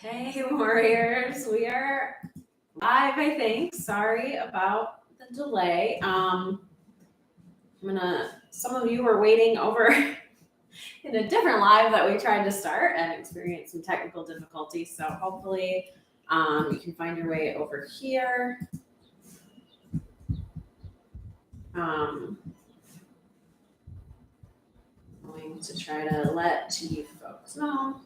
Hey warriors, we are live, I think. Sorry about the delay. Some of you were waiting over in a different live that we tried to start and experienced some technical difficulties. So hopefully you can find your way over here. I'm going to try to let you folks know.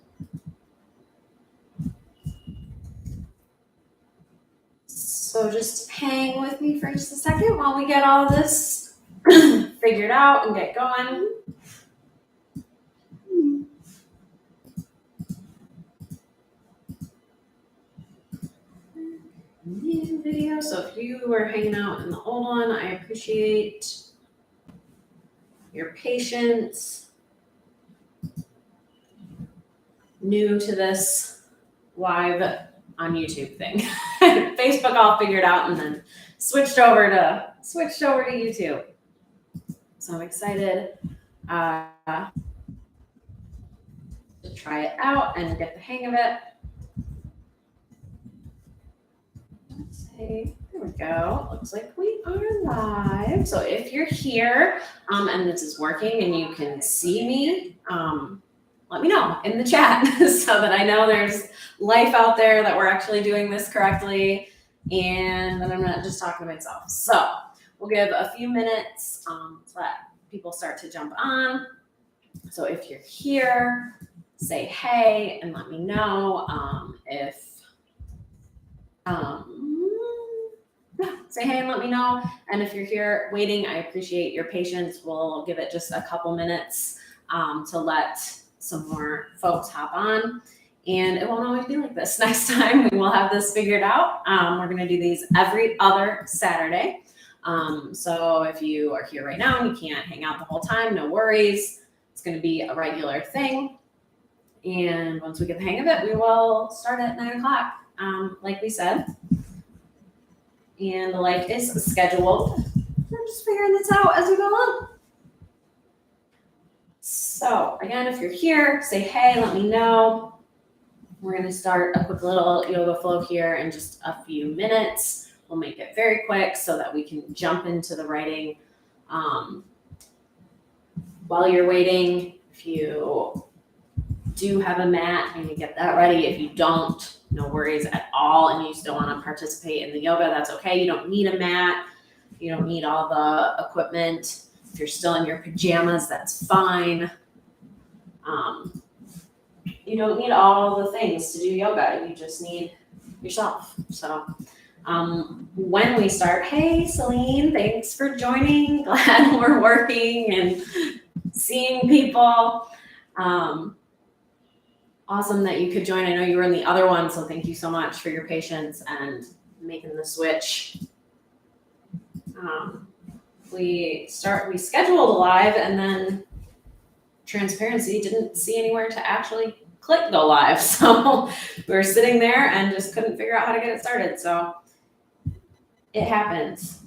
So just hang with me for just a second while we get all this figured out and get going. New video. So if you were hanging out in the old one, I appreciate your patience. New to this live on YouTube thing. Facebook all figured out and then switched over to YouTube. So I'm excited to try it out and get the hang of it. There we go. Looks like we are live. So if you're here and this is working and you can see me, let me know in the chat so that I know there's life out there, that we're actually doing this correctly, and that I'm not just talking to myself. So we'll give a few minutes to let people start to jump on. So if you're here, say hey and let me know say hey and let me know. And if you're here waiting, I appreciate your patience. We'll give it just a couple minutes to let some more folks hop on. And it won't always be like this. Next time we will have this figured out. We're going to do these every other Saturday. So if you are here right now and you can't hang out the whole time, no worries. It's going to be a regular thing. And once we get the hang of it, we will start at 9 o'clock, like we said. And the light is scheduled. We're just figuring this out as we go along. So again, if you're here, say hey, let me know. We're going to start a quick little yoga flow here in just a few minutes. We'll make it very quick so that we can jump into the writing. While you're waiting, if you do have a mat, maybe get that ready. If you don't, no worries at all, and you still want to participate in the yoga, that's okay. You don't need a mat. You don't need all the equipment. If you're still in your pajamas, that's fine. You don't need all the things to do yoga. You just need yourself. So when we start, hey, Celine, thanks for joining. Glad we're working and seeing people. Awesome that you could join. I know you were in the other one, so thank you so much for your patience and making the switch. We scheduled a live, and then transparency didn't see anywhere to actually click go live. So we were sitting there and just couldn't figure out how to get it started. So it happens.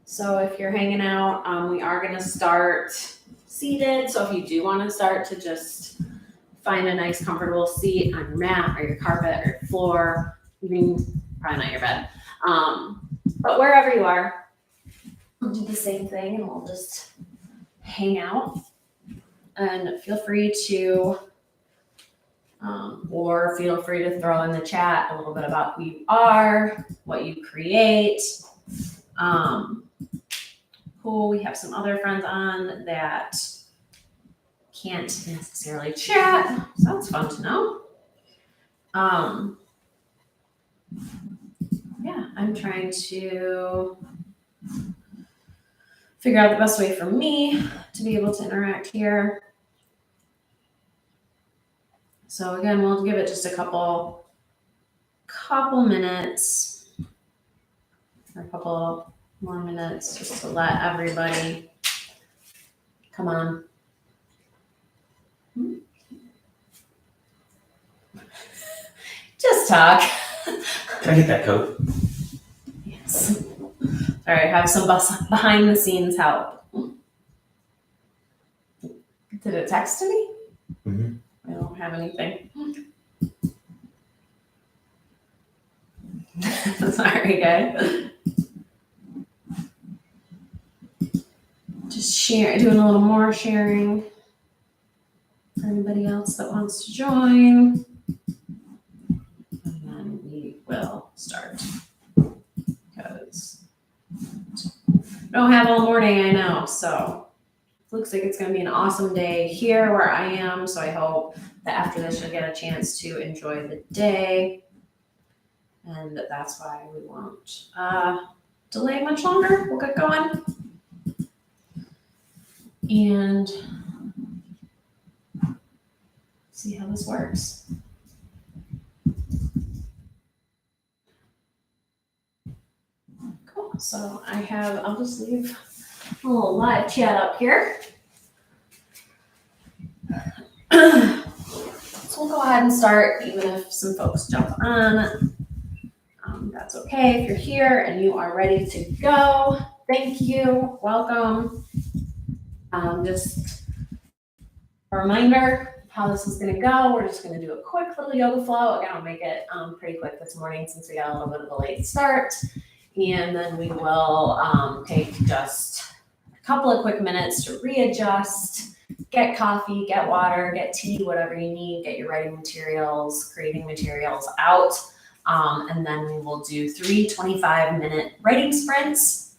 So if you're hanging out, we are going to start seated. So if you do want to start, to just find a nice comfortable seat on your mat or your carpet or your floor, probably not your bed, but wherever you are, we'll do the same thing and we'll just hang out. And feel free to, or feel free to throw in the chat a little bit about who you are, what you create. Cool, we have some other friends on that can't necessarily chat, so that's fun to know. Yeah, I'm trying to figure out the best way for me to be able to interact here. So again, we'll give it just a couple minutes, or a couple more minutes, just to let everybody come on. Just talk. Can I get that coat? Yes. All right, have some behind the scenes help. Did it text to me? Mm-hmm. I don't have anything. Sorry, guys. Just doing a little more sharing for anybody else that wants to join. And then we will start. Because I don't have all morning, I know. So looks like it's going to be an awesome day here where I am. So I hope that after this you'll get a chance to enjoy the day. And that's why we won't delay much longer. We'll get going. And see how this works. Cool. So I'll just leave a little live chat up here. So we'll go ahead and start, even if some folks jump on. That's okay if you're here and you are ready to go. Thank you. Welcome. Just a reminder of how this is going to go. We're just going to do a quick little yoga flow. Again, I'll make it pretty quick this morning since we got a little bit of a late start. And then we will take just a couple of quick minutes to readjust, get coffee, get water, get tea, whatever you need, get your writing materials, creating materials out. And then we will do 3 25-minute writing sprints.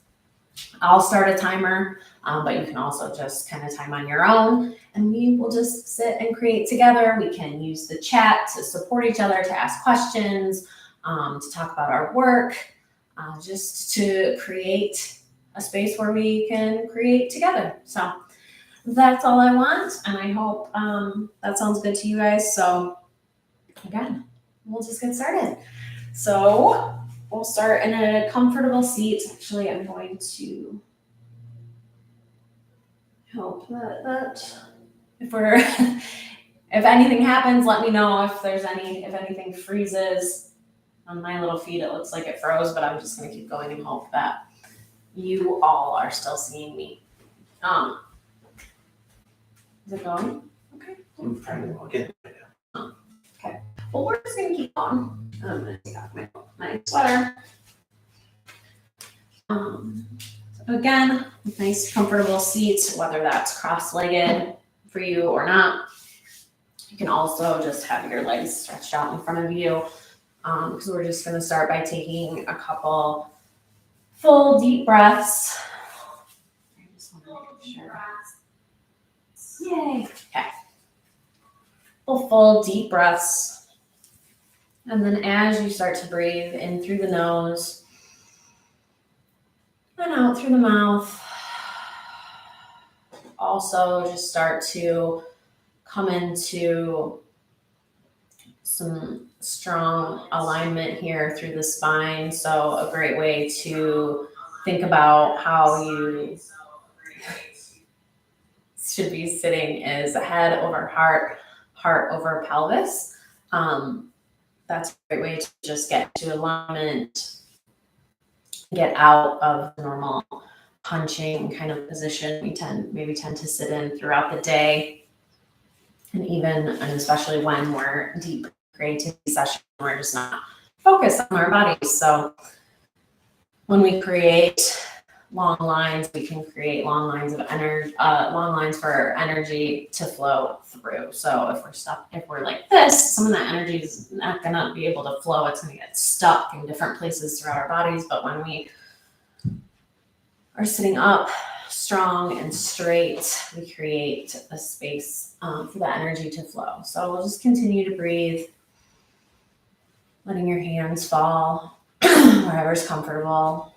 I'll start a timer, but you can also just kind of time on your own. And we will just sit and create together. We can use the chat to support each other, to ask questions, to talk about our work, just to create a space where we can create together. So that's all I want. And I hope that sounds good to you guys. So again, we'll just get started. So we'll start in a comfortable seat. Actually, I'm going to hope that if anything happens, let me know. If anything freezes on my little feed, it looks like it froze, but I'm just going to keep going and hope that you all are still seeing me. Is it going? Okay. I'm trying to walk in. Okay. Well, we're just going to keep on. I'm going to take off my sweater. Again, nice comfortable seats, whether that's cross-legged for you or not. You can also just have your legs stretched out in front of you. Because we're just going to start by taking a couple full deep breaths. I just want to make sure. Yay. Okay. Full deep breaths. And then as you start to breathe in through the nose and out through the mouth, also just start to come into some strong alignment here through the spine. So a great way to think about how you should be sitting is head over heart, heart over pelvis. That's a great way to just get to alignment, get out of the normal punching kind of position we tend to sit in throughout the day. And especially when we're deep creativity session, we're just not focused on our bodies. So when we create long lines, we can create long lines of energy, long lines for energy to flow through. So if we're like this, some of that energy is not going to be able to flow. It's going to get stuck in different places throughout our bodies. But when we are sitting up strong and straight, we create a space for the energy to flow. So we'll just continue to breathe, letting your hands fall wherever's comfortable.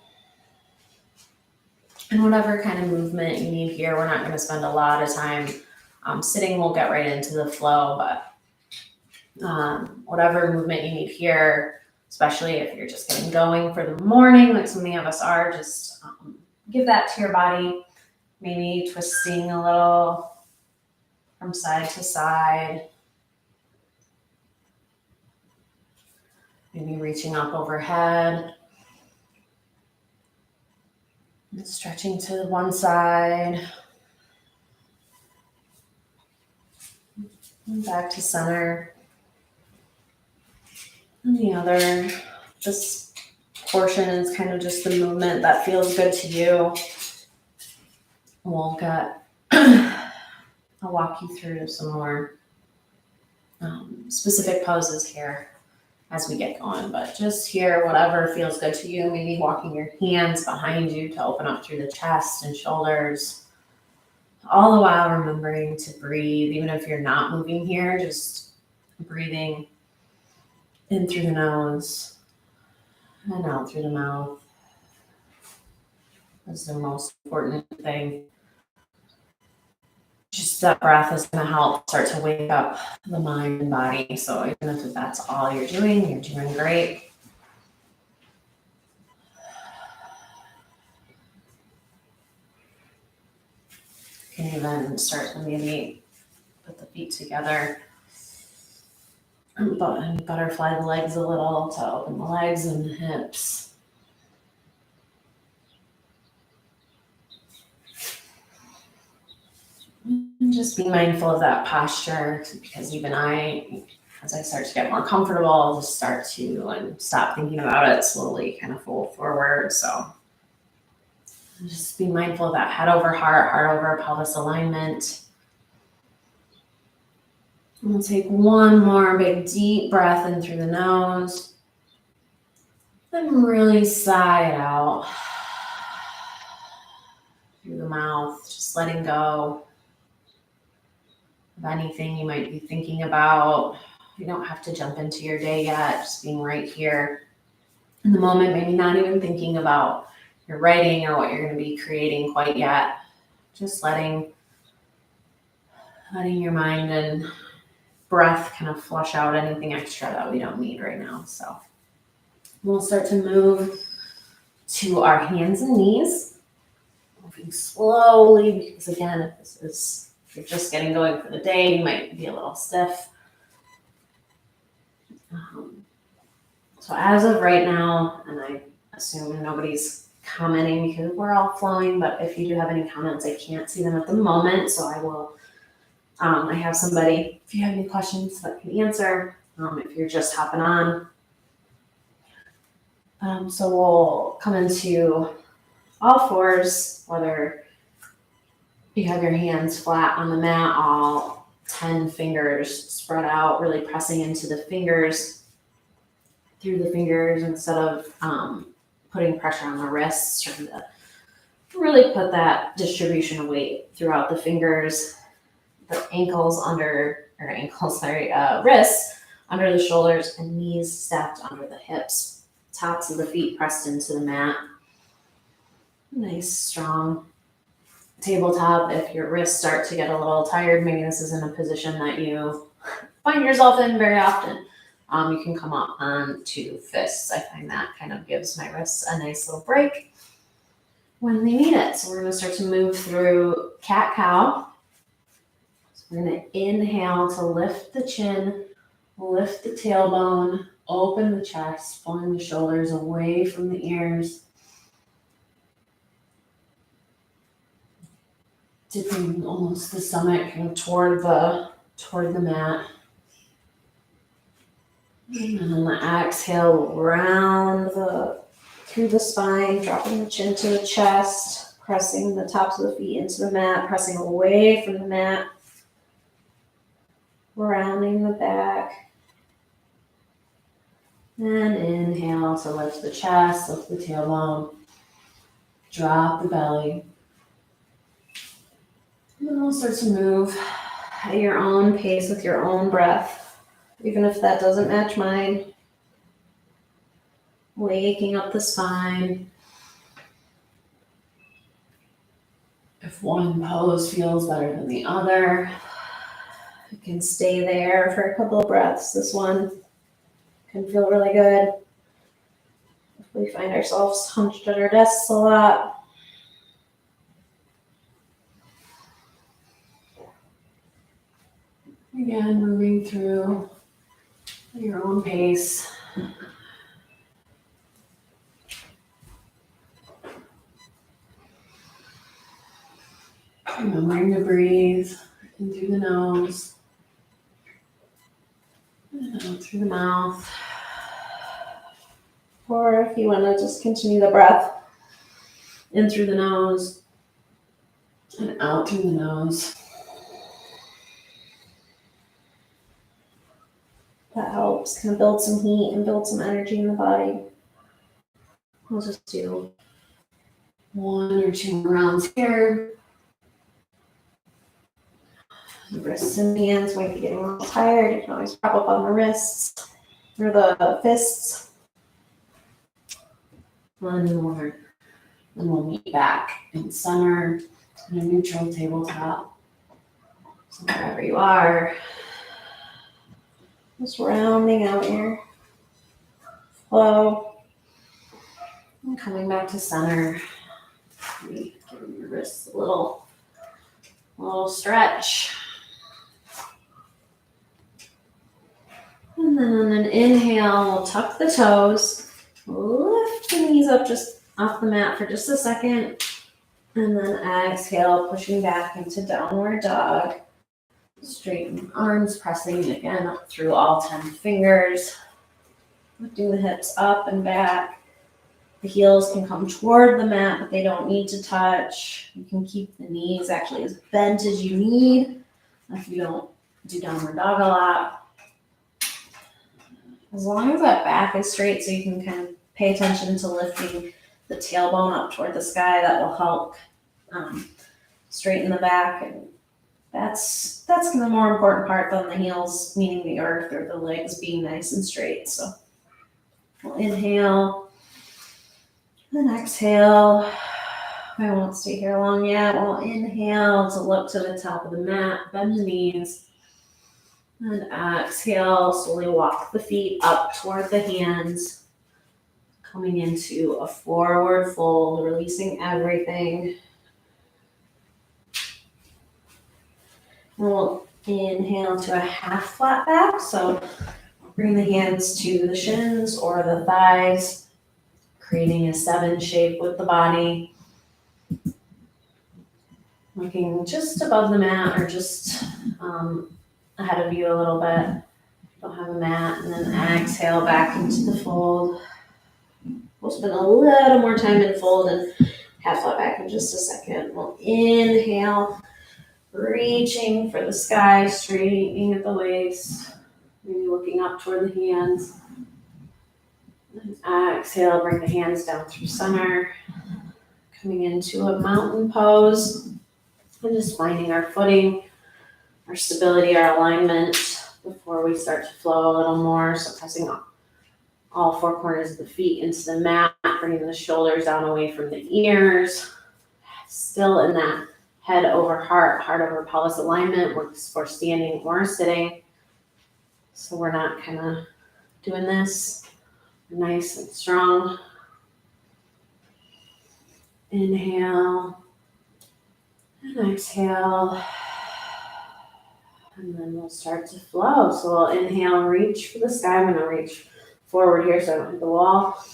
And whatever kind of movement you need here, we're not going to spend a lot of time sitting. We'll get right into the flow, but whatever movement you need here, especially if you're just getting going for the morning, like so many of us are, just give that to your body. Maybe twisting a little from side to side. Maybe reaching up overhead. Stretching to one side, and back to center, and the other. Just portion is kind of just the movement that feels good to you. We'll get, I'll walk you through some more specific poses here as we get going, but just here, whatever feels good to you, maybe walking your hands behind you to open up through the chest and shoulders, all the while remembering to breathe, even if you're not moving here, just breathing in through the nose and out through the mouth is the most important thing. Just that breath is going to help start to wake up the mind and body. So even if that's all you're doing great. You can even start to maybe put the feet together and butterfly the legs a little to open the legs and the hips. And just be mindful of that posture, because even as I start to get more comfortable, I'll just start to and stop thinking about it slowly, kind of fold forward. So just be mindful of that head over heart over pelvis alignment. And we'll take one more big deep breath in through the nose. Then really sigh it out through the mouth, just letting go of anything you might be thinking about. You don't have to jump into your day yet, just being right here in the moment, maybe not even thinking about your writing or what you're going to be creating quite yet. Just letting your mind and breath kind of flush out anything extra that we don't need right now. So we'll start to move to our hands and knees, moving slowly, because again, if you're just getting going for the day, you might be a little stiff. So as of right now, and I assume nobody's commenting because we're all flowing, but if you do have any comments, I can't see them at the moment, so I will, I have somebody, if you have any questions, that can answer, if you're just hopping on. So we'll come into all fours, whether you have your hands flat on the mat, all 10 fingers spread out, really pressing into the fingers, through the fingers, instead of putting pressure on the wrists, trying to really put that distribution of weight throughout the fingers, the wrists under the shoulders, and knees stacked under the hips, tops of the feet pressed into the mat. Nice, strong tabletop. If your wrists start to get a little tired, maybe this isn't a position that you find yourself in very often. You can come up onto fists. I find that kind of gives my wrists a nice little break when they need it. So we're going to start to move through cat-cow. So we're going to inhale to lift the chin, lift the tailbone, open the chest, pulling the shoulders away from the ears. Dipping almost the stomach kind of toward the mat. And then on the exhale, round through the spine, dropping the chin to the chest, pressing the tops of the feet into the mat, pressing away from the mat, rounding the back. And inhale to lift the chest, lift the tailbone, drop the belly. And then we'll start to move at your own pace with your own breath. Even if that doesn't match mine, waking up the spine. If one pose feels better than the other, you can stay there for a couple of breaths. This one can feel really good. If we find ourselves hunched at our desks a lot. Again, moving through at your own pace. Remembering to breathe in through the nose and out through the mouth. Or if you want to just continue the breath in through the nose and out through the nose. That helps kind of build some heat and build some energy in the body. We'll just do 1 or 2 rounds here. The wrists and hands might be getting a little tired. You can always prop up on the wrists or the fists. One more. Then we'll meet back in center in a neutral tabletop. So wherever you are, just rounding out your flow. And coming back to center. Maybe giving your wrists a little stretch. And then on an inhale, we'll tuck the toes, lift the knees up just off the mat for just a second, and then exhale, pushing back into downward dog. Straighten arms, pressing again up through all 10 fingers. Lifting the hips up and back. The heels can come toward the mat, but they don't need to touch. You can keep the knees actually as bent as you need if you don't do downward dog a lot. As long as that back is straight, so you can kind of pay attention to lifting the tailbone up toward the sky, that will help straighten the back. And that's kind of the more important part than the heels meeting the earth or the legs being nice and straight. So we'll inhale and exhale. I won't stay here long yet. We'll inhale to look to the top of the mat, bend the knees. And exhale, slowly walk the feet up toward the hands, coming into a forward fold, releasing everything. And we'll inhale to a half flat back, so bring the hands to the shins or the thighs, creating a 7 shape with the body. Looking just above the mat or just ahead of you a little bit. Don't have a mat, and then exhale back into the fold. We'll spend a little more time in fold and half flat back in just a second. We'll inhale, reaching for the sky, straightening at the waist, maybe looking up toward the hands. And exhale, bring the hands down through center, coming into a mountain pose, and just finding our footing, our stability, our alignment before we start to flow a little more. So pressing all 4 corners of the feet into the mat, bringing the shoulders down away from the ears. Still in that head over heart, heart over pelvis alignment, works for standing or sitting. So we're not kind of doing this. Nice and strong. Inhale and exhale. And then we'll start to flow. So we'll inhale and reach for the sky. I'm going to reach forward here so I don't hit the wall.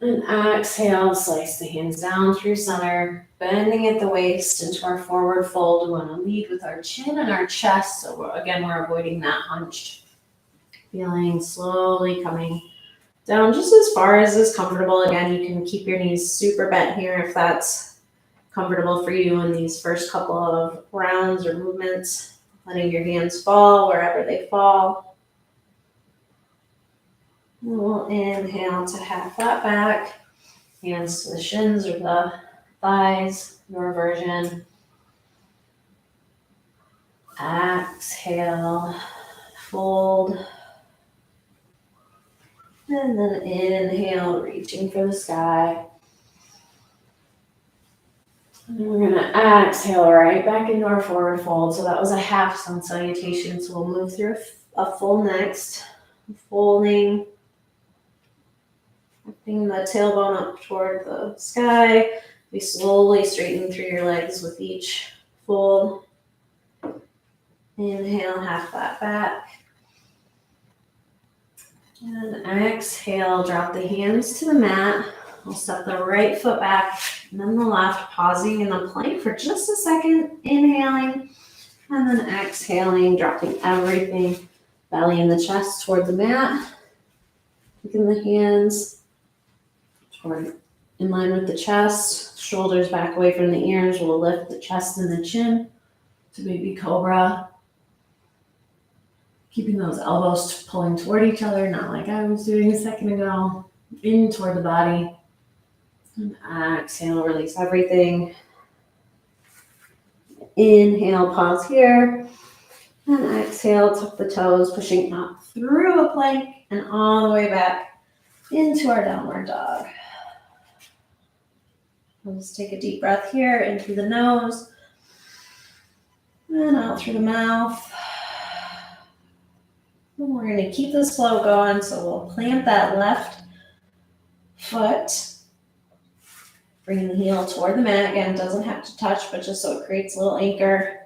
And exhale, slice the hands down through center, bending at the waist into our forward fold. We want to lead with our chin and our chest. So we're avoiding that hunched feeling, slowly coming down just as far as is comfortable. Again, you can keep your knees super bent here if that's comfortable for you in these first couple of rounds or movements, letting your hands fall wherever they fall. We'll inhale to half flat back, hands to the shins or the thighs, your version. Exhale, fold. And then inhale, reaching for the sky. And then we're going to exhale right back into our forward fold. So that was a half sun salutation. So we'll move through a full next. Folding. Lifting the tailbone up toward the sky. Be slowly straightening through your legs with each fold. Inhale, half flat back. And exhale, drop the hands to the mat. We'll step the right foot back and then the left, pausing in the plank for just a second, inhaling, and then exhaling, dropping everything, belly and the chest toward the mat. Taking the hands toward in line with the chest, shoulders back away from the ears. We'll lift the chest and the chin to baby cobra. Keeping those elbows pulling toward each other, not like I was doing a second ago. In toward the body. And exhale, release everything. Inhale, pause here. And exhale, tuck the toes, pushing up through a plank and all the way back into our downward dog. We'll just take a deep breath here in through the nose and out through the mouth. And we're going to keep this flow going, so we'll plant that left foot, bringing the heel toward the mat. Again, it doesn't have to touch, but just so it creates a little anchor.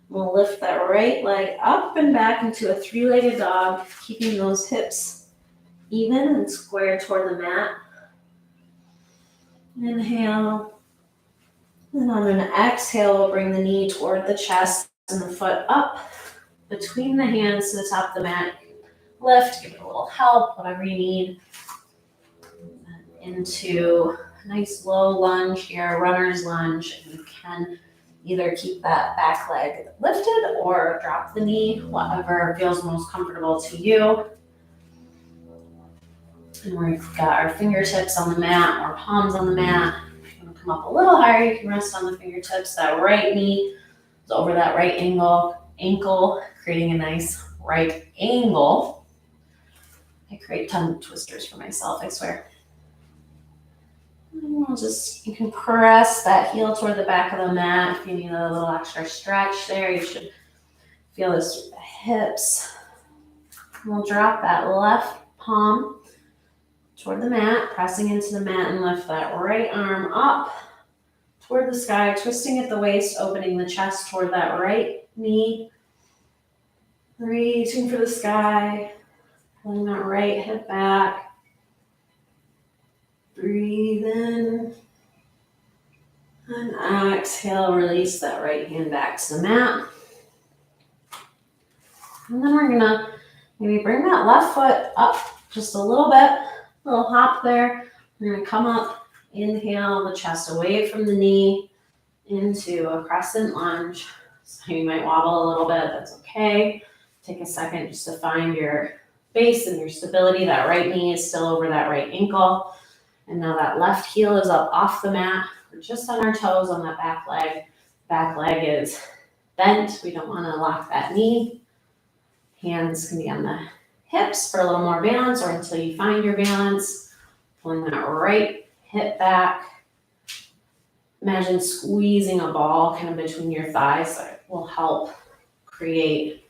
We'll lift that right leg up and back into a three-legged dog, keeping those hips even and square toward the mat. Inhale. And on an exhale, we'll bring the knee toward the chest and the foot up between the hands to the top of the mat. Lift, give it a little help, whatever you need. And into a nice low lunge here, runner's lunge. You can either keep that back leg lifted or drop the knee, whatever feels most comfortable to you. And we've got our fingertips on the mat or palms on the mat. If you want to come up a little higher, you can rest on the fingertips. That right knee is over that right ankle, creating a nice right angle. I create tongue twisters for myself, I swear. And we'll just, you can press that heel toward the back of the mat. If you need a little extra stretch there, you should feel this through the hips. We'll drop that left palm toward the mat, pressing into the mat, and lift that right arm up toward the sky, twisting at the waist, opening the chest toward that right knee, reaching for the sky, pulling that right hip back. Breathe in and exhale, release that right hand back to the mat. And then we're gonna maybe bring that left foot up just a little bit, little hop there. We're gonna come up, inhale the chest away from the knee into a crescent lunge. So you might wobble a little bit, that's okay. Take a second just to find your base and your stability. That right knee is still over that right ankle. And now that left heel is up off the mat. We're just on our toes on that back leg. Back leg is bent. We don't want to lock that knee. Hands can be on the hips for a little more balance or until you find your balance. Pulling that right hip back. Imagine squeezing a ball kind of between your thighs. That will help create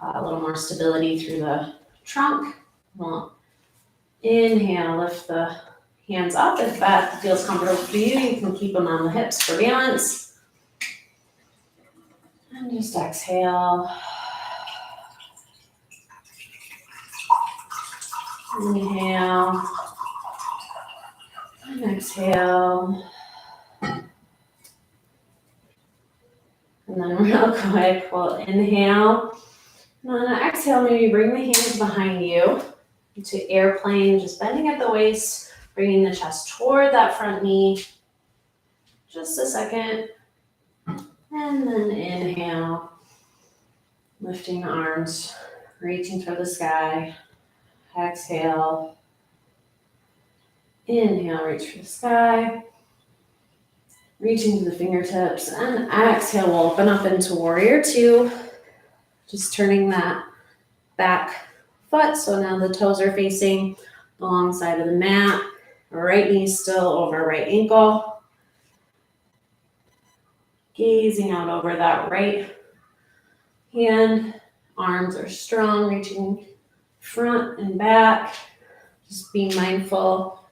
a little more stability through the trunk. We'll inhale, lift the hands up. If that feels comfortable for you, you can keep them on the hips for balance. And just exhale. Inhale. And exhale. And then real quick, we'll inhale. And on an exhale, maybe bring the hands behind you into airplane, just bending at the waist, bringing the chest toward that front knee. Just a second. And then inhale, lifting the arms, reaching for the sky. Exhale. Inhale, reach for the sky. Reaching to the fingertips. And exhale, we'll open up into warrior two. Just turning that back foot, so now the toes are facing the long side of the mat. Right knee still over right ankle. Gazing out over that right hand. Arms are strong, reaching front and back. Just being mindful,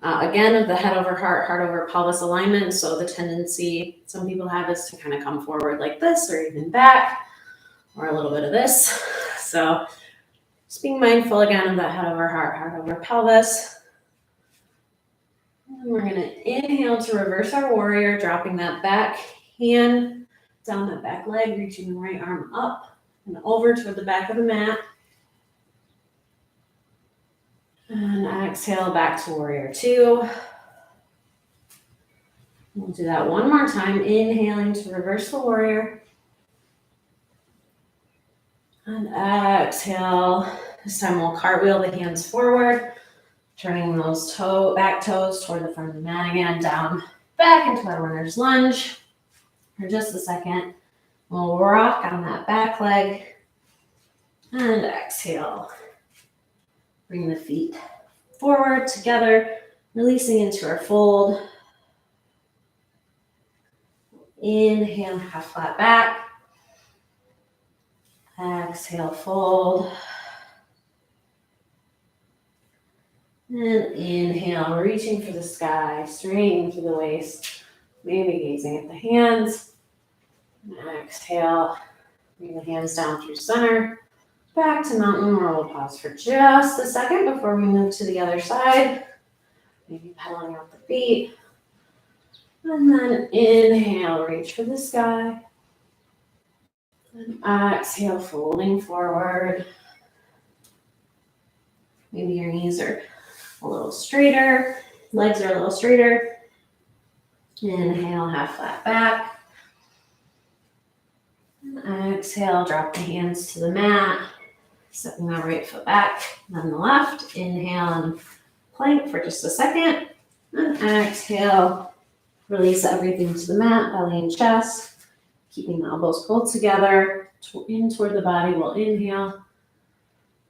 again, of the head over heart, heart over pelvis alignment. So the tendency some people have is to kind of come forward like this or even back or a little bit of this. So just being mindful again of that head over heart, heart over pelvis. And we're going to inhale to reverse our warrior, dropping that back hand down that back leg, reaching the right arm up and over toward the back of the mat. And exhale back to warrior two. We'll do that one more time, inhaling to reverse the warrior. And exhale. This time we'll cartwheel the hands forward, turning those back toes toward the front of the mat again, down back into our runner's lunge. For just a second, we'll rock on that back leg. And exhale. Bring the feet forward together, releasing into our fold. Inhale, half flat back. Exhale, fold. And inhale, reaching for the sky, straightening through the waist, maybe gazing at the hands. And exhale, bring the hands down through center. Back to mountain, where we'll pause for just a second before we move to the other side. Maybe pedaling out the feet. And then inhale, reach for the sky. And exhale, folding forward. Maybe your knees are a little straighter, legs are a little straighter. Inhale, half flat back. And exhale, drop the hands to the mat. Stepping that right foot back, then the left. Inhale and plank for just a second. And exhale, release everything to the mat, belly and chest. Keeping the elbows pulled together, in toward the body. We'll inhale.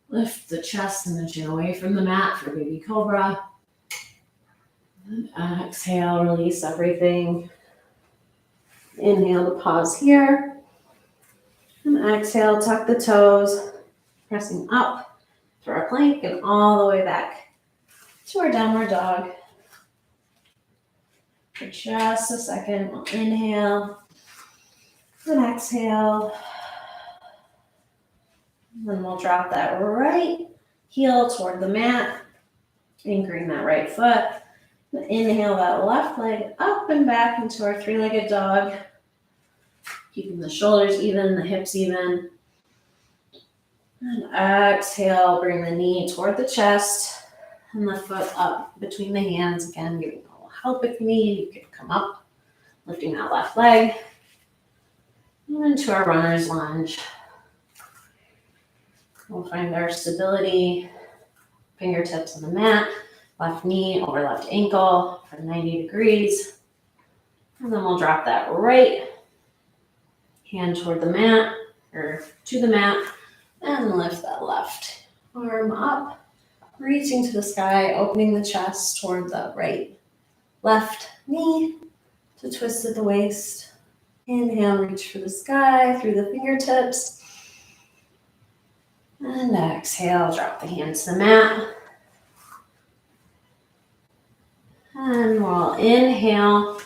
Lift the chest and the chin away from the mat for baby Cobra. And exhale, release everything. Inhale to pause here. And exhale, tuck the toes, pressing up through our plank and all the way back to our downward dog. For just a second, we'll inhale and exhale. Then we'll drop that right heel toward the mat, anchoring that right foot. Inhale that left leg up and back into our three-legged dog, keeping the shoulders even, the hips even. And exhale, bring the knee toward the chest and the foot up between the hands. Again, giving a little help if you need. You could come up, lifting that left leg. And into our runner's lunge. We'll find our stability, fingertips on the mat, left knee over left ankle for 90 degrees. And then we'll drop that right hand toward the mat, or to the mat, and lift that left arm up, reaching to the sky, opening the chest toward the right, left knee to twist at the waist. Inhale, reach for the sky through the fingertips. And exhale, drop the hands to the mat. And we'll inhale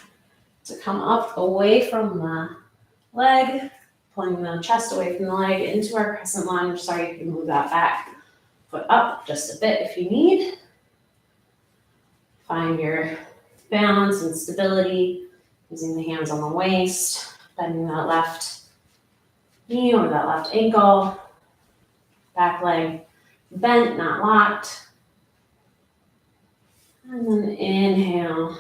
to come up away from the leg, pulling the chest away from the leg into our crescent lunge. Sorry, you can move that back foot up just a bit if you need. Find your balance and stability using the hands on the waist, bending that left knee over that left ankle. Back leg bent, not locked. And then inhale,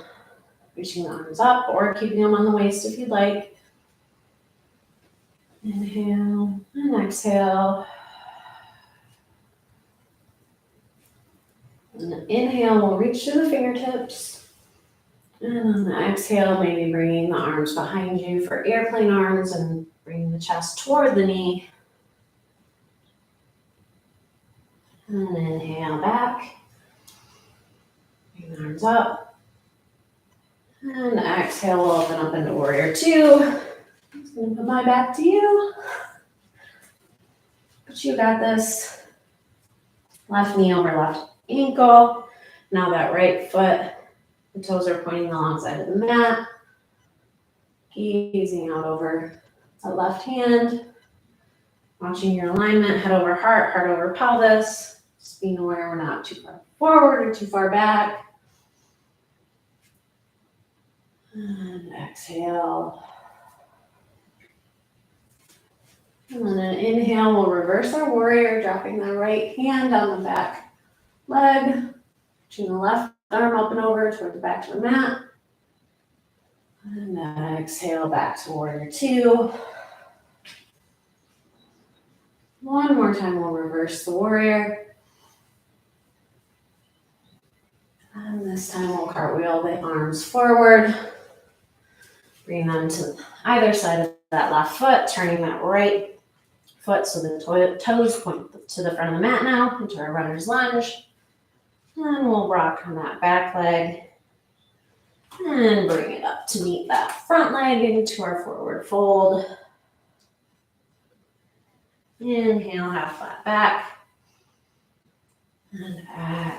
reaching the arms up or keeping them on the waist if you'd like. Inhale and exhale. And then inhale, we'll reach to the fingertips. And on the exhale, maybe bringing the arms behind you for airplane arms and bringing the chest toward the knee. And inhale back. Bring the arms up. And exhale, we'll open up into warrior two. I'm just going to put my back to you. But you got this. Left knee over left ankle. Now that right foot, the toes are pointing alongside of the mat. Gazing out over the left hand. Watching your alignment, head over heart over pelvis. Just being aware we're not too far forward or too far back. And exhale. And then an inhale, we'll reverse our warrior, dropping the right hand on the back leg, reaching the left arm up and over toward the back of the mat. And exhale back to warrior two. One more time, we'll reverse the warrior. And this time we'll cartwheel the arms forward. Bring them to either side of that left foot, turning that right foot so the toes point to the front of the mat now into our runner's lunge. And we'll rock on that back leg. And bring it up to meet that front leg into our forward fold. Inhale, half flat back. And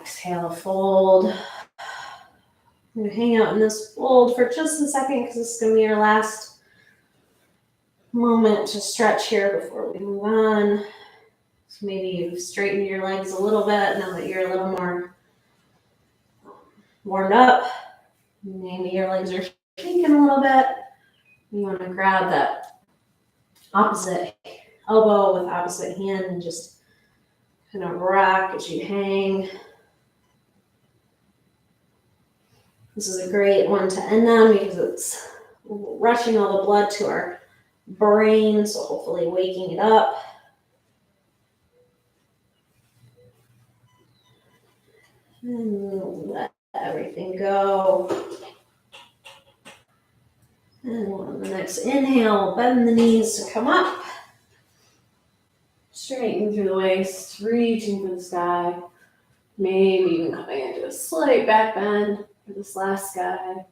exhale, fold. I'm going to hang out in this fold for just a second because this is going to be your last moment to stretch here before we move on. So maybe you've straightened your legs a little bit now that you're a little more warmed up. Maybe your legs are shaking a little bit. You want to grab that opposite elbow with opposite hand and just kind of rock as you hang. This is a great one to end on because it's rushing all the blood to our brain, so hopefully waking it up. And let everything go. And on the next inhale, bend the knees to come up. Straighten through the waist, reaching for the sky. Maybe even coming into a slight back bend for this last guy.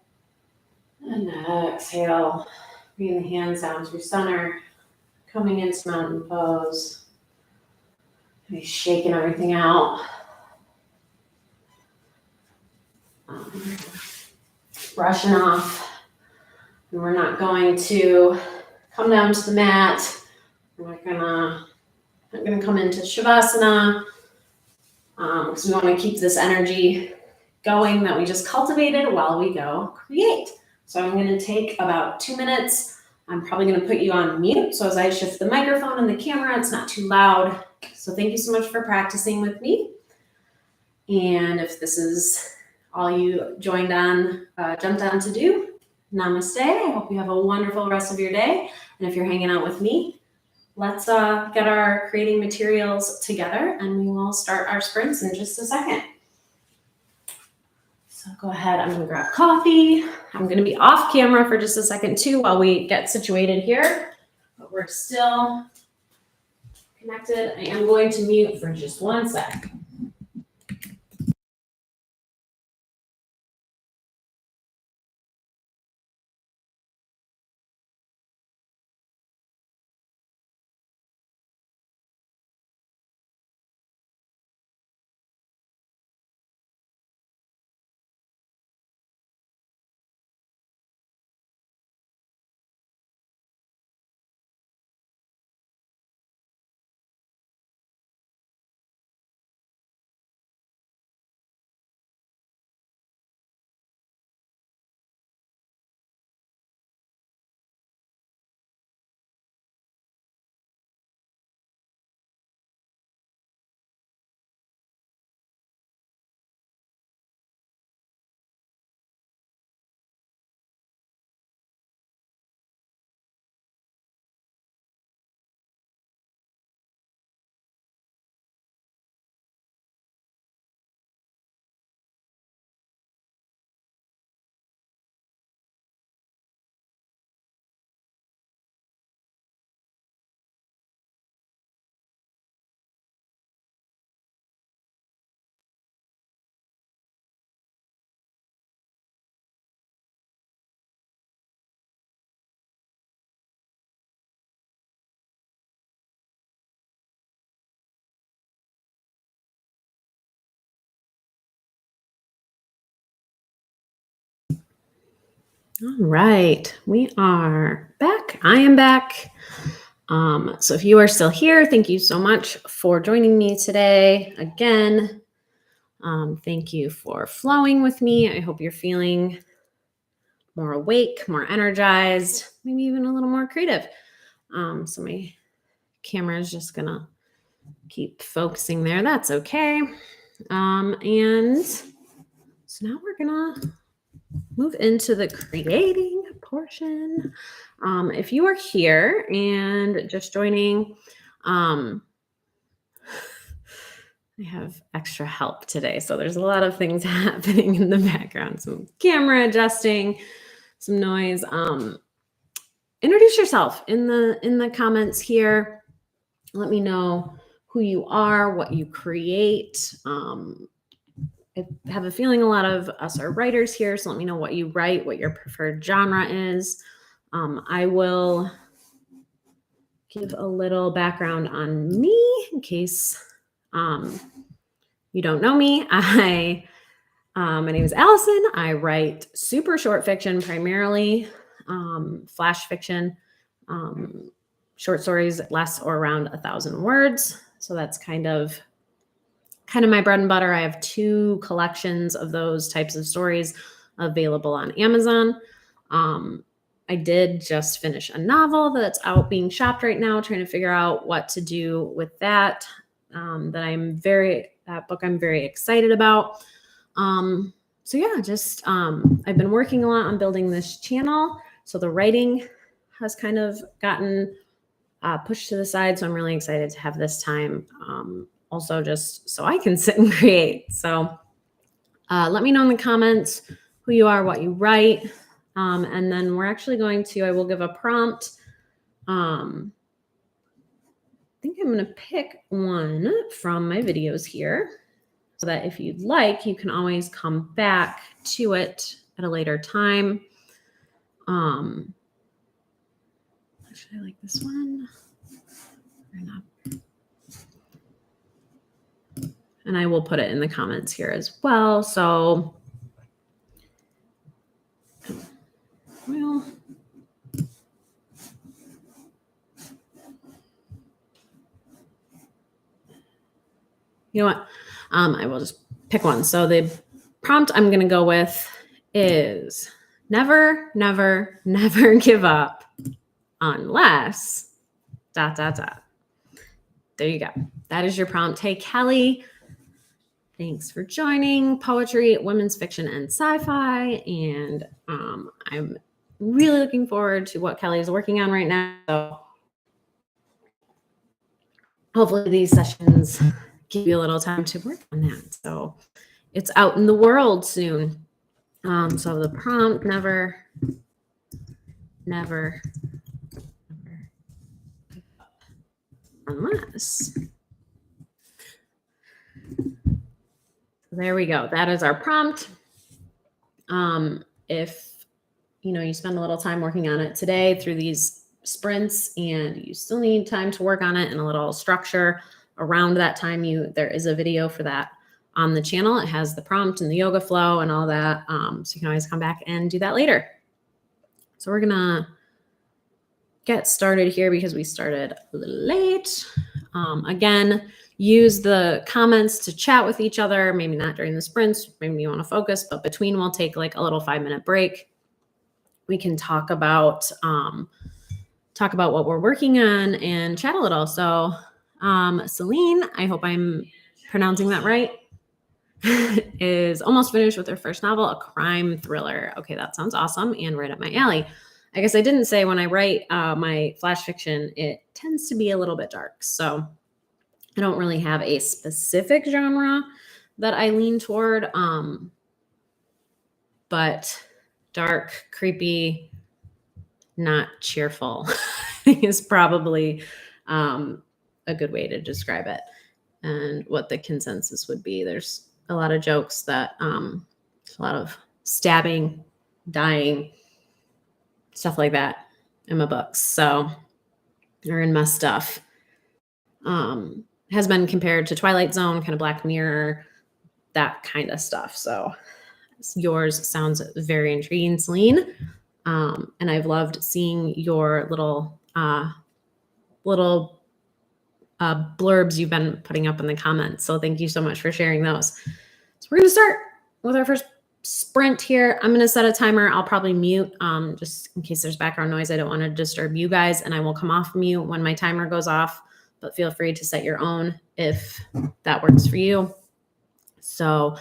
And exhale, bringing the hands down through center, coming into mountain pose. Maybe shaking everything out. Brushing off. And we're not going to come down to the mat. We're not gonna come into Shavasana. Because we want to keep this energy going that we just cultivated while we go create. So I'm going to take about 2 minutes. I'm probably going to put you on mute. So as I shift the microphone and the camera, it's not too loud. So thank you so much for practicing with me. And if this is all you jumped on to do, namaste. I hope you have a wonderful rest of your day. And if you're hanging out with me, let's get our creating materials together and we will start our sprints in just a second. So go ahead, I'm gonna grab coffee. I'm gonna be off camera for just a second too while we get situated here, but we're still connected. I am going to mute for just 1 sec. All right, we are back. I am back. So if you are still here, thank you so much for joining me today. Again, thank you for flowing with me. I hope you're feeling more awake, more energized, maybe even a little more creative. So my camera is just gonna keep focusing there. That's okay. And so now we're gonna move into the creating portion. If you are here and just joining, I have extra help today. So there's a lot of things happening in the background. Some camera adjusting, some noise. Introduce yourself in the comments here. Let me know who you are, what you create. I have a feeling a lot of us are writers here, so let me know what you write, what your preferred genre is. I will give a little background on me in case you don't know me. My name is Allison. I write super short fiction, primarily flash fiction, short stories less or around 1,000 words. So that's kind of my bread and butter. I have 2 collections of those types of stories available on Amazon. I did just finish a novel that's out being shopped right now, trying to figure out what to do with that. That book I'm very excited about. So yeah, just I've been working a lot on building this channel. So the writing has kind of gotten pushed to the side. So I'm really excited to have this time. Also just so I can sit and create. So let me know in the comments who you are, what you write. And then we're actually I will give a prompt. I think I'm going to pick one from my videos here so that if you'd like, you can always come back to it at a later time. Actually, I like this one. And I will put it in the comments here as well. So, well, you know what? I will just pick one. So the prompt I'm going to go with is never, never, never give up unless ... There you go. That is your prompt. Hey, Kelly. Thanks for joining Poetry, Women's Fiction, and Sci-Fi. And I'm really looking forward to what Kelly is working on right now. So hopefully these sessions give you a little time to work on that. So it's out in the world soon. So the prompt, never, never, never unless... There we go. That is our prompt. If you spend a little time working on it today through these sprints and you still need time to work on it and a little structure around that time, there is a video for that on the channel. It has the prompt and the yoga flow and all that. So you can always come back and do that later. So we're gonna get started here because we started a little late. Again, use the comments to chat with each other. Maybe not during the sprints. Maybe you want to focus, but between we'll take like a little 5-minute break. We can talk about what we're working on and chat a little. So Celine, I hope I'm pronouncing that right, is almost finished with her first novel, a crime thriller. Okay, that sounds awesome and right up my alley. I guess I didn't say when I write my flash fiction, it tends to be a little bit dark. So I don't really have a specific genre that I lean toward, but dark, creepy, not cheerful is probably a good way to describe it. And what the consensus would be. There's a lot of jokes that, there's a lot of stabbing, dying, stuff like that in my books. So, or in my stuff. Has been compared to Twilight Zone, kind of Black Mirror, that kind of stuff. So yours sounds very intriguing, Celine. And I've loved seeing your little blurbs you've been putting up in the comments. So thank you so much for sharing those. So we're going to start with our first sprint here. I'm going to set a timer. I'll probably mute just in case there's background noise. I don't want to disturb you guys, and I will come off mute when my timer goes off, but feel free to set your own if that works for you. So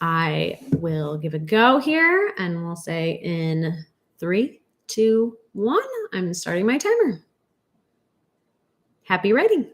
I will give a go here and we'll say in 3, 2, 1, I'm starting my timer. Happy writing.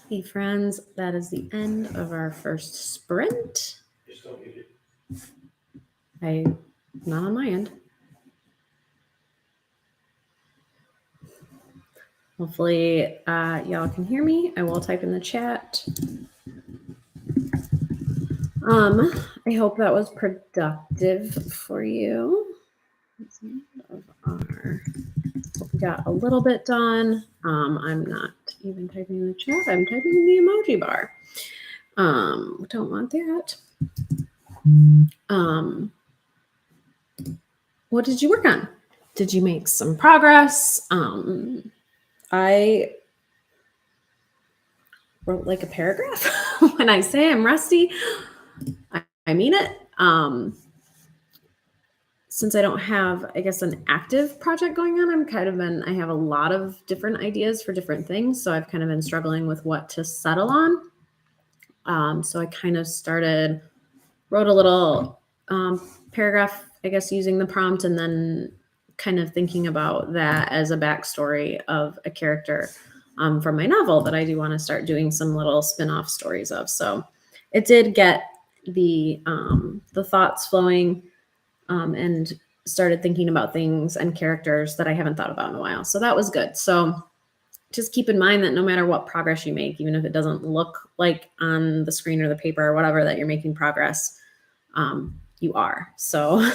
Hey friends, that is the end of our first sprint. Not on my end. Hopefully y'all can hear me. I will type in the chat. I hope that was productive for you. Hope we got a little bit done. I'm not even typing in the chat. I'm typing in the emoji bar. Don't want that. What did you work on? Did you make some progress? I wrote like a paragraph. When I say I'm rusty, I mean it. Since I don't have, I guess, an active project going on, I have a lot of different ideas for different things. So I've kind of been struggling with what to settle on. So I kind of wrote a little paragraph, I guess, using the prompt, and then kind of thinking about that as a backstory of a character from my novel that I do want to start doing some little spin-off stories of. So it did get the thoughts flowing and started thinking about things and characters that I haven't thought about in a while. So that was good. So just keep in mind that no matter what progress you make, even if it doesn't look like on the screen or the paper or whatever that you're making progress, you are. So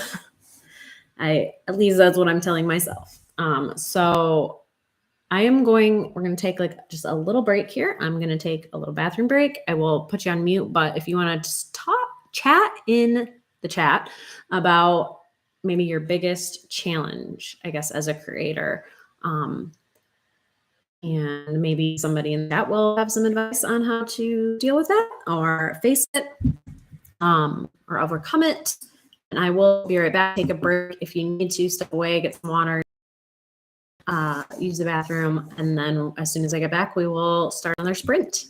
at least that's what I'm telling myself. So we're going to take like just a little break here. I'm going to take a little bathroom break. I will put you on mute, but if you want to just chat in the chat about maybe your biggest challenge, I guess, as a creator, and maybe somebody in that will have some advice on how to deal with that or face it, or overcome it. And I will be right back. Take a break if you need to. Step away, get some water, use the bathroom, and then as soon as I get back, we will start another sprint.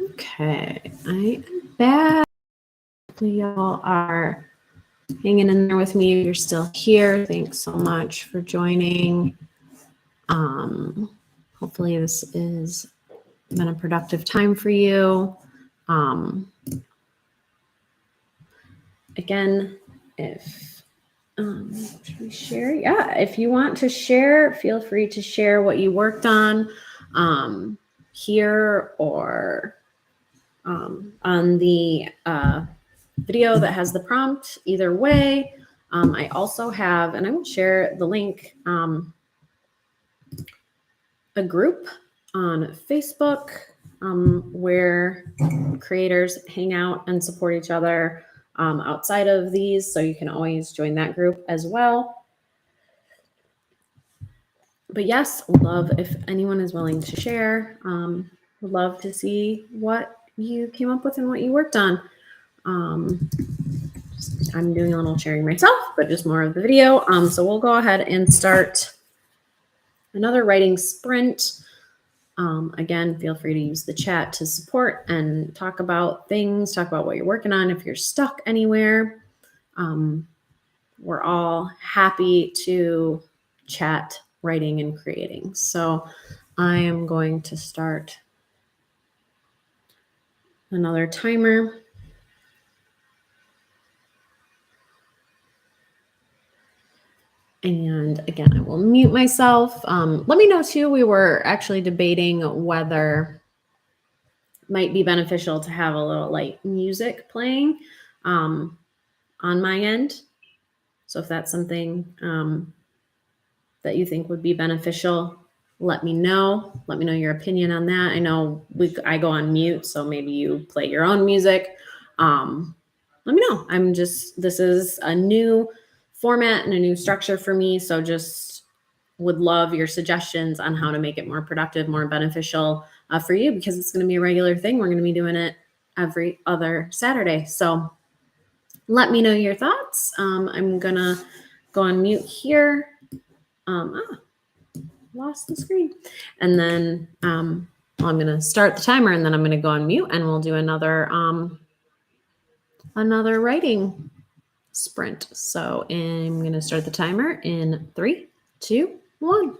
Okay, I am back. Hopefully y'all are hanging in there with me. If you're still here, thanks so much for joining. Hopefully this has been a productive time for you. Again, if should we share? Yeah, if you want to share, feel free to share what you worked on here or on the video that has the prompt. Either way, I also have, and I will share the link, a group on Facebook where creators hang out and support each other outside of these. So you can always join that group as well. But yes, would love if anyone is willing to share. Would love to see what you came up with and what you worked on. I'm doing a little sharing myself, but just more of the video. So we'll go ahead and start another writing sprint. Again, feel free to use the chat to support and talk about things, talk about what you're working on. If you're stuck anywhere, we're all happy to chat writing and creating. So I am going to start another timer. And again, I will mute myself. Let me know too, we were actually debating whether it might be beneficial to have a little light music playing on my end. So if that's something that you think would be beneficial, let me know. Let me know your opinion on that. I know I go on mute, so maybe you play your own music. Let me know. This is a new format and a new structure for me. So just would love your suggestions on how to make it more productive, more beneficial for you, because it's going to be a regular thing. We're going to be doing it every other Saturday. So let me know your thoughts. I'm going to go on mute here. Lost the screen. And then I'm going to start the timer, and then I'm going to go on mute, and we'll do another writing sprint. So I'm going to start the timer in 3, 2, 1.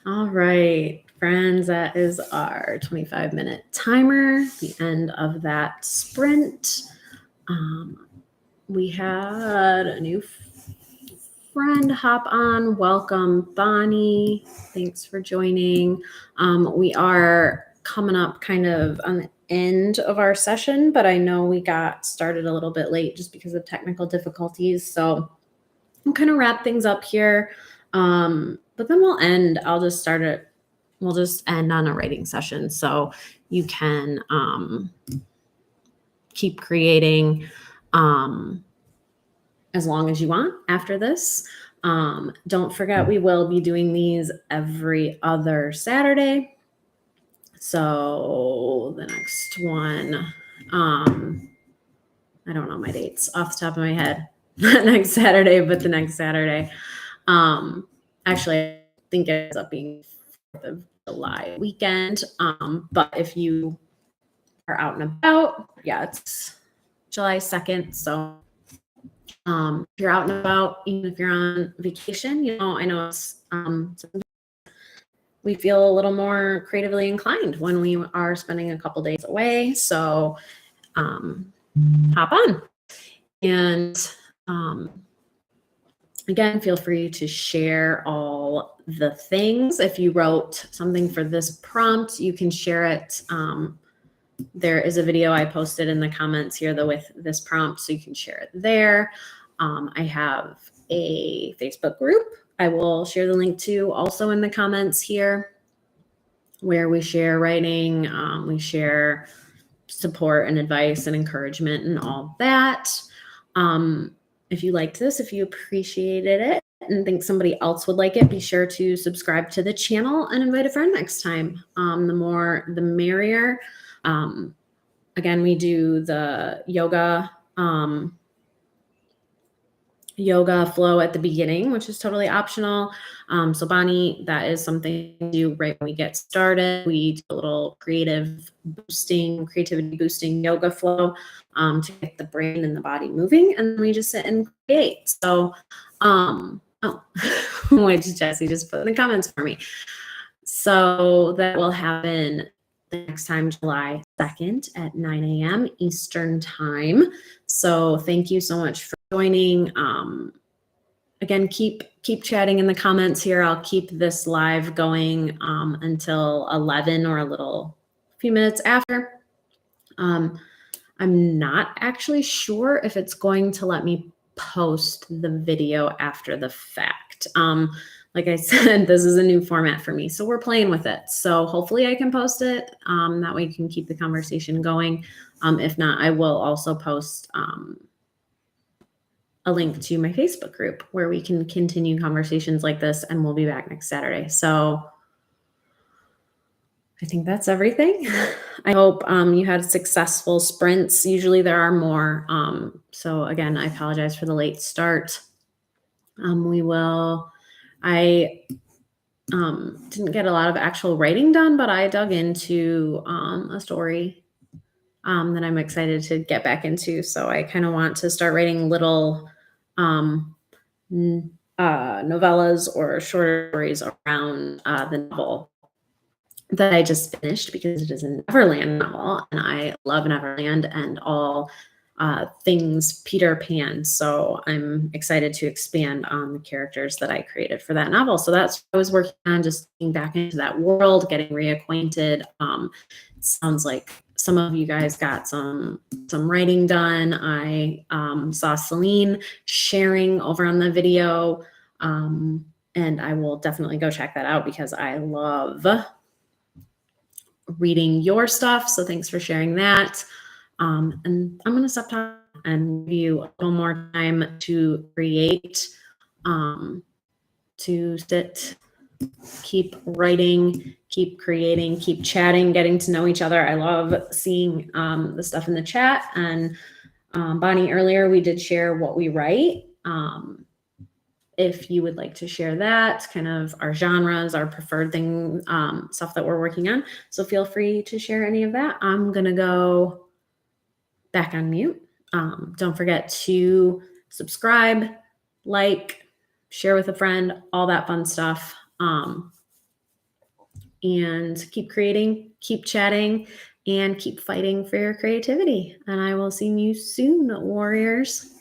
All right, friends, that is our 25-minute timer, the end of that sprint. We had a new friend hop on. Welcome, Bonnie. Thanks for joining. We are coming up kind of on the end of our session, but I know we got started a little bit late just because of technical difficulties. So I'll kind of wrap things up here. But then we'll end. I'll just start it. We'll just end on a writing session. So you can keep creating as long as you want after this. Don't forget, we will be doing these every other Saturday. So the next one, I don't know my dates off the top of my head. Not next Saturday, but the next Saturday. Actually, I think it ends up being 4th of July weekend. But if you are out and about, yeah, it's July 2nd. So if you're out and about, even if you're on vacation, I know it's we feel a little more creatively inclined when we are spending a couple days away. So hop on. And again, feel free to share all the things. If you wrote something for this prompt, you can share it. There is a video I posted in the comments here with this prompt, so you can share it there. I have a Facebook group I will share the link to also in the comments here, where we share writing, we share support and advice and encouragement and all that. If you liked this, if you appreciated it and think somebody else would like it, be sure to subscribe to the channel and invite a friend next time. The more, the merrier. Again, we do the yoga flow at the beginning, which is totally optional. So Bonnie, that is something we do right when we get started. We do a little creativity boosting yoga flow to get the brain and the body moving, and then we just sit and create. So, which Jesse just put in the comments for me. So that will happen the next time, July 2nd at 9 a.m. Eastern time. So thank you so much for joining. Again, keep chatting in the comments here. I'll keep this live going until 11 or a few minutes after. I'm not actually sure if it's going to let me post the video after the fact. Like I said, this is a new format for me, so we're playing with it. So hopefully I can post it. That way you can keep the conversation going. If not, I will also post a link to my Facebook group where we can continue conversations like this, and we'll be back next Saturday. So I think that's everything. I hope you had successful sprints. Usually there are more. So again, I apologize for the late start. I didn't get a lot of actual writing done, but I dug into a story that I'm excited to get back into. So I kind of want to start writing little novellas or short stories around the novel that I just finished, because it is a Neverland novel, and I love Neverland and all things Peter Pan. So I'm excited to expand on the characters that I created for that novel. So that's what I was working on, just getting back into that world, getting reacquainted. Sounds like some of you guys got some writing done. I saw Celine sharing over on the video, and I will definitely go check that out because I love reading your stuff. So thanks for sharing that. And I'm going to stop talking and give you a little more time to create, to sit, keep writing, keep creating, keep chatting, getting to know each other. I love seeing the stuff in the chat. And Bonnie, earlier we did share what we write. If you would like to share that, kind of our genres, our preferred thing, stuff that we're working on. So feel free to share any of that. I'm going to go back on mute. Don't forget to subscribe, like, share with a friend, all that fun stuff. And keep creating, keep chatting, and keep fighting for your creativity. And I will see you soon, warriors.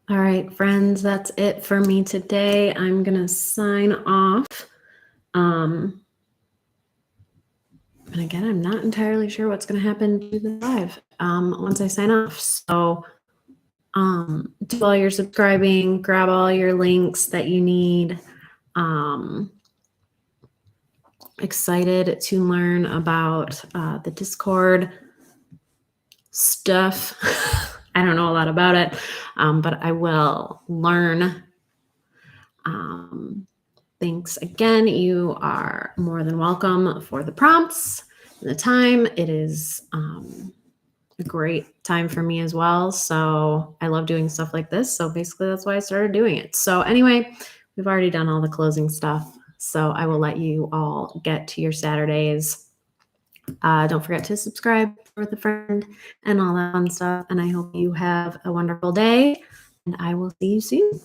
All right, friends, that's it for me today. I'm going to sign off. And again, I'm not entirely sure what's going to happen to the live once I sign off. So do all your subscribing, grab all your links that you need. Excited to learn about the Discord stuff. I don't know a lot about it, but I will learn. Thanks again. You are more than welcome for the prompts and the time. It is a great time for me as well. So I love doing stuff like this. So basically that's why I started doing it. So anyway, we've already done all the closing stuff. So I will let you all get to your Saturdays. Don't forget to subscribe with a friend and all that fun stuff. And I hope you have a wonderful day. And I will see you soon.